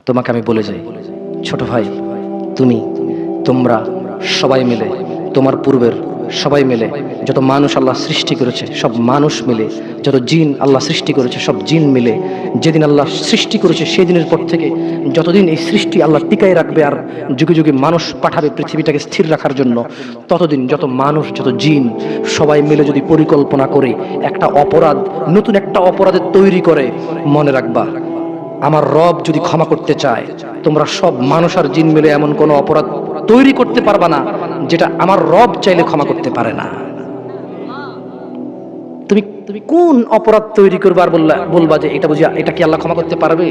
তোমাকে আমি বলে যাই, ছোট ভাই, তোমরা সবাই মিলে, তোমার পূর্বের সবাই মিলে, যত মানুষ আল্লাহ সৃষ্টি করেছে সব মানুষ মিলে, যত জিন আল্লাহ সৃষ্টি করেছে সব জিন মিলে, যেদিন আল্লাহ সৃষ্টি করেছে সেই দিনের পর থেকে যতদিন এই সৃষ্টি আল্লাহ টিকায় রাখবে আর যুগে যুগে মানুষ পাঠাবে পৃথিবীটাকে স্থির রাখার জন্য, ততদিন যত মানুষ যত জিন সবাই মিলে যদি পরিকল্পনা করে একটা অপরাধ, নতুন একটা অপরাধের তৈরি করে, মনে রাখবা আমার রব যদি ক্ষমা করতে চায়, তোমরা সব মানুষ আর জিন মিলে এমন কোনো অপরাধ তৈরি করতে পারবা না যেটা আমার রব চাইলে ক্ষমা করতে পারে না। তুমি কোন অপরাধ তৈরি করবা আর বলবা যে এটা বুঝি এটা কি আল্লাহ ক্ষমা করতে পারবে?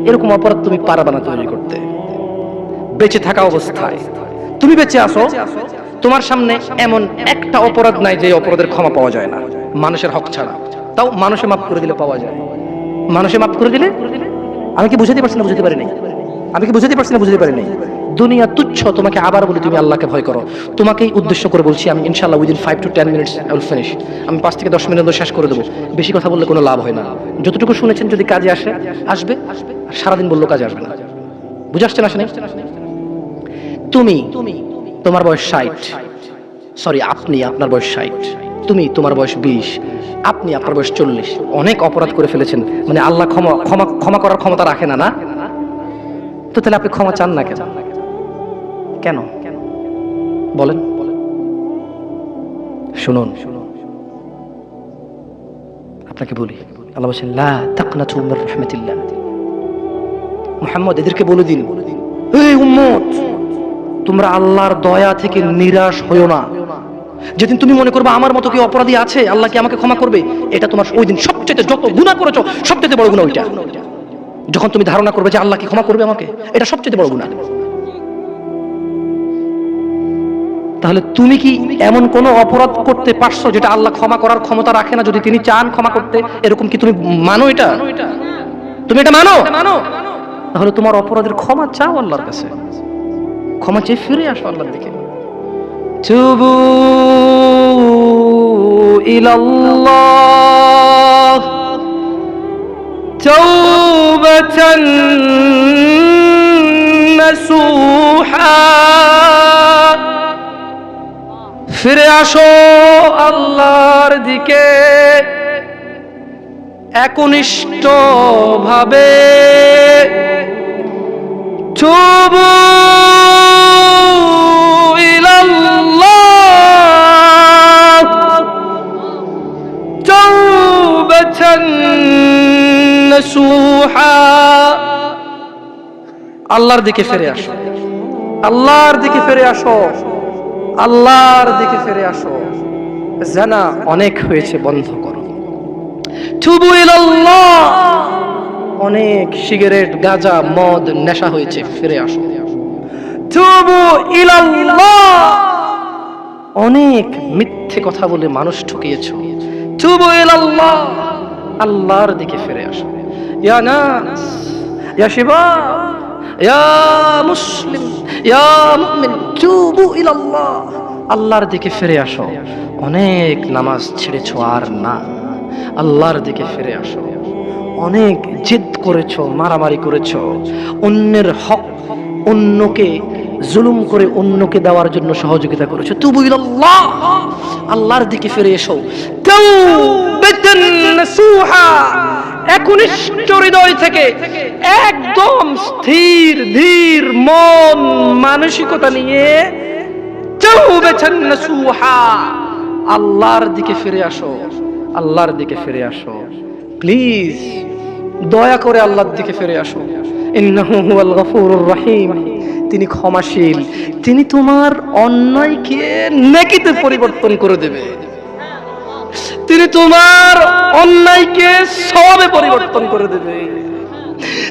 এরকম অপরাধ তুমি পারবা না তৈরি করতে। বেঁচে থাকা অবস্থায় তুমি বেঁচে আসো, তোমার সামনে এমন একটা অপরাধ নাই যে অপরাধের ক্ষমা পাওয়া যায় না, মানুষের হক ছাড়া। তাও মানুষে মাফ করে দিলে পাওয়া যায়। মানুষে মাফ করে দিলে, আমি কি বুঝাতে পারছি না? বুঝতে পারি নাই। আমি কি বুঝাতে পারছি না? বুঝতে পারি নাই। দুনিয়া তুচ্ছ। তোমাকে আবার বলি, তুমি আল্লাহকে ভয় করো। তোমাকেই উদ্দেশ্য করে বলছি আমি, ইনশাআল্লাহ within 5 to 10 minutes I will finish। আমি 5 থেকে 10 মিনিট শেষ করে দেবো। বেশি কথা বললে কোনো লাভ হয় না। যতটুকু শুনেছেন যদি কাজে আসবে, আর সারাদিন বললেও কাজে আসবে না। বুঝে আসছে না? তুমি তোমার বয়স 60, সরি আপনি, আপনার বয়স 60, তোমার বয়স 20, আপনি আপনার বয়স 40, অনেক অপরাধ করে ফেলেছেন। মানে আল্লাহ ক্ষমা করার ক্ষমতা রাখে না, না? তো তাহলে আপনি ক্ষমা চান না কেন? কেন বলেন? শুনুন, আপনাকে বলি, আল্লাহ বলেন লা তাকনাতু মির রাহমাতিল্লাহ। মুহাম্মদ এদেরকে বলে দিন, এই উম্মত, তোমরা আল্লাহর দয়া থেকে নিরাশ হয়ো না। যেদিন তুমি মনে করবে আমার মতো কি অপরাধী আছে, আল্লাহ কি আমাকে ক্ষমা করবে, এটা তোমার ওই দিন সবচেয়ে যত গুনাহ করেছো সবচেয়ে বড় গুনাহ ওইটা। যখন তুমি ধারণা করবে যে আল্লাহ কি ক্ষমা করবে আমাকে, এটা সবচেয়ে বড় গুনাহ। তাহলে তুমি কি এমন কোন অপরাধ করতে পারছো যেটা আল্লাহ ক্ষমা করার ক্ষমতা রাখে না? যদি তিনি চান ক্ষমা করতে, এরকম কি তুমি মানো? এটা তুমি এটা মানো? তাহলে তোমার অপরাধের ক্ষমা চাও আল্লাহর কাছে, ক্ষমা চেয়ে ফিরে আসো আল্লাহর দিকে। তুবু ইলাল্লাহ তাওবাতান নাসুহা। ফিরে আসো আল্লাহর দিকে একনিষ্ঠ ভাবে। তুবু ইলাল্লাহ তাওবাতান নাসুহা। আল্লাহর দিকে ফিরে আসো, আল্লাহর দিকে ফিরে আসো, আল্লাহর দিকে ফিরে আসো। জানা অনেক হয়েছে, বন্ধ করো। তুবু ইলাল্লাহ, অনেক সিগারেট গাঁজা মদ নেশা হয়েছে, ফিরে আসো। তুবু ইলাল্লাহ, অনেক মিথ্যে কথা বলে মানুষ ঠকিয়েছো। তুবু ইলাল্লাহ, আল্লাহর দিকে ফিরে আসো। ইয়া নাস, ইয়া শিবাব, ইয়া মুসলিম, ইয়া মুমিন, তুবু ইলাল্লাহ, আল্লাহর দিকে ফিরে আসো। অনেক নামাজ ছেড়েছো আর না, আল্লাহর দিকে ফিরে আসো। অনেক জিদ করেছো, মারামারি করেছো, অন্যের হক, অন্যকে জুলুম করে অন্যকে দেওয়ার জন্য সহযোগিতা করেছো। তুবু ইলাল্লাহ, আল্লাহর দিকে ফিরে এসো। তাওবাতান নাসুহা, একনিষ্ঠ হৃদয় থেকে, একদম স্থির ধীর মন মানসিকতা নিয়ে তাওবাতান নাসুহা, আল্লাহর দিকে ফিরে আসো, আল্লাহর দিকে ফিরে আসো। প্লিজ দয়া করে আল্লাহর দিকে ফিরে আসো। ইন্নাহু হুয়াল গফুরুর রহিম, তিনি ক্ষমাশীল, তিনি তোমার অন্যায়কে নেকিতে পরিবর্তন করে দেবে, তিনি তোমার অন্যায়কে সওয়াবে পরিবর্তন করে দেবে,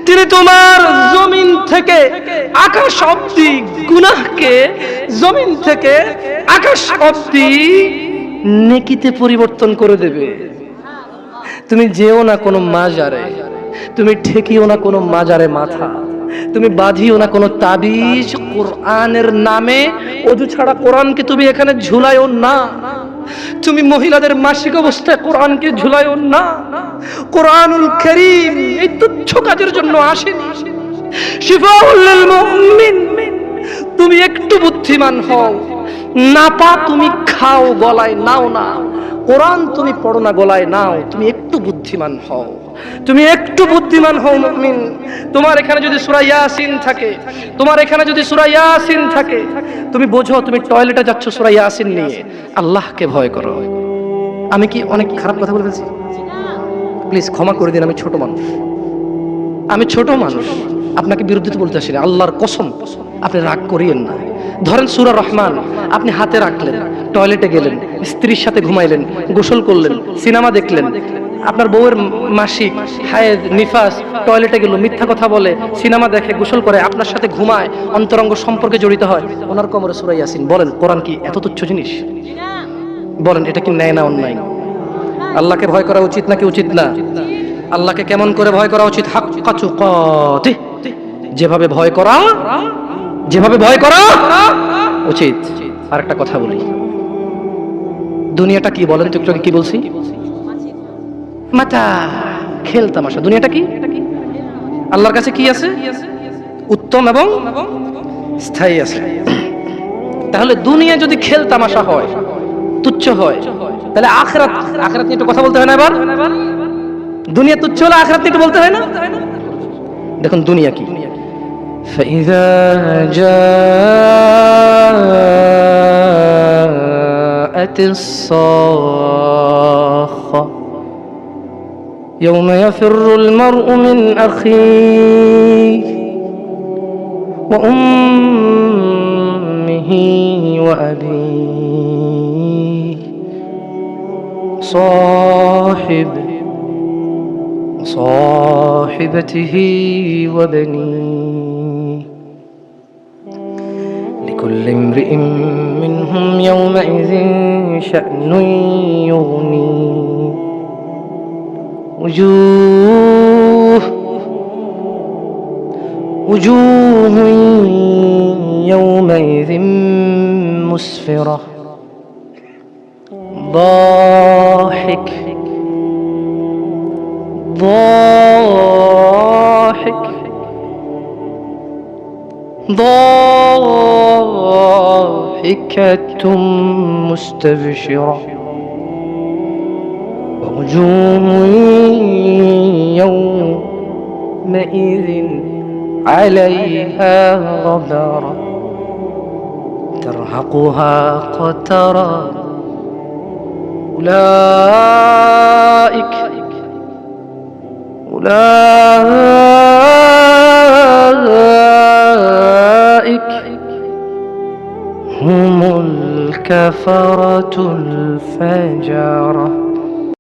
তিনি তোমার জমিন থেকে আকাশ অবধি গুনাহকে জমিন থেকে আকাশ অবধি নেকিতে পরিবর্তন করে দেবে। তুমি যেও না কোনো মাজারে, তুমি ঠেকিও না কোনো মাজারে মাথা, তুমি বাঁধিও না কোনো তাবিজ। কোরআনের নামে ওযু ছাড়া কোরআনকে তুমি এখানে ঝুলাইও না। তুমি মহিলাদের মাসিক অবস্থায় কোরআনকে ঝুলাইও না। কোরআনুল কারীম এই তুচ্ছ কাজের জন্য আসেনি। শিফাউল লিল মুমিন। তুমি একটু বুদ্ধিমান হও, নাপা তুমি খাও গলায় নাও না, কোরআন তুমি পড়ো না গলায় নাও, তুমি একটু বুদ্ধিমান হও, তুমি একটু বুদ্ধিমান হও মুমিন। তোমার এখানে যদি সূরা ইয়াসিন থাকে, তোমার এখানে যদি সূরা ইয়াসিন থাকে, তুমি বোঝো তুমি টয়লেটে যাচ্ছ সূরা ইয়াসিন নিয়ে, আল্লাহকে ভয় করো। আমি কি অনেক খারাপ কথা বলে ফেলছি? প্লিজ ক্ষমা করে দিন, আমি ছোট মানুষ, আমি ছোট মানুষ, আপনাকে বিরুদ্ধে বলতে আসিনি, আল্লাহর কসম আপনি রাগ করিয়েন না। ধরেন সূরা রহমান আপনি হাতে রাখলেন, টয়লেটে গেলেন, স্ত্রীর সাথে ঘুমাইলেন, গোসল করলেন, সিনেমা দেখলেন, আপনার বউয়ের মাসিক, হায়েজ, নিফাস, টয়লেটে গেল, মিথ্যা কথা বলে, সিনেমা দেখে, গোসল করে, আপনার সাথে ঘুমায়, অন্তরঙ্গ সম্পর্কে জড়িত হয়, ওনার কোমরে সূরা ইয়াসিন। বলেন কোরআন কি এত তুচ্ছ জিনিস? বলেন এটা কি ন্যায় না অন্যায়? আল্লাহকে ভয় করা উচিত নাকি উচিত না? আল্লাহকে কেমন করে ভয় করা উচিত? হাক্কা তুকাতি, যেভাবে ভয় করা, যেভাবে ভয় করা উচিত। আরেকটা কথা বলি, দুনিয়াটা কি বলেন তো? একটু আগে কি বলছি? মাতা, খেল তামাশা। দুনিয়াটা কি? আল্লাহর কাছে কি আছে? উত্তম এবং স্থায়ী আছে। তাহলে দুনিয়া যদি খেল তামাশা হয়, তুচ্ছ হয়, তাহলে আখিরাত, আখিরাত নিয়ে একটু কথা বলতে হয় না? এবার দুনিয়া তুচ্ছ হলে আখিরাত নিয়ে একটু বলতে হয় না? দেখুন দুনিয়া কি। فإذا جاءت الصاخة يوم يفر المرء من أخيه وأمه وأبيه صاحبته وبنيه لكل امرئ منهم يومئذ شأن يغنيه وجوه يومئذ مسفرة ضاحك ضاحكة مستبشرة ووجوه يومئذ عليها غبرة ترهقها قترة أولئك هم الكفرة الفجرة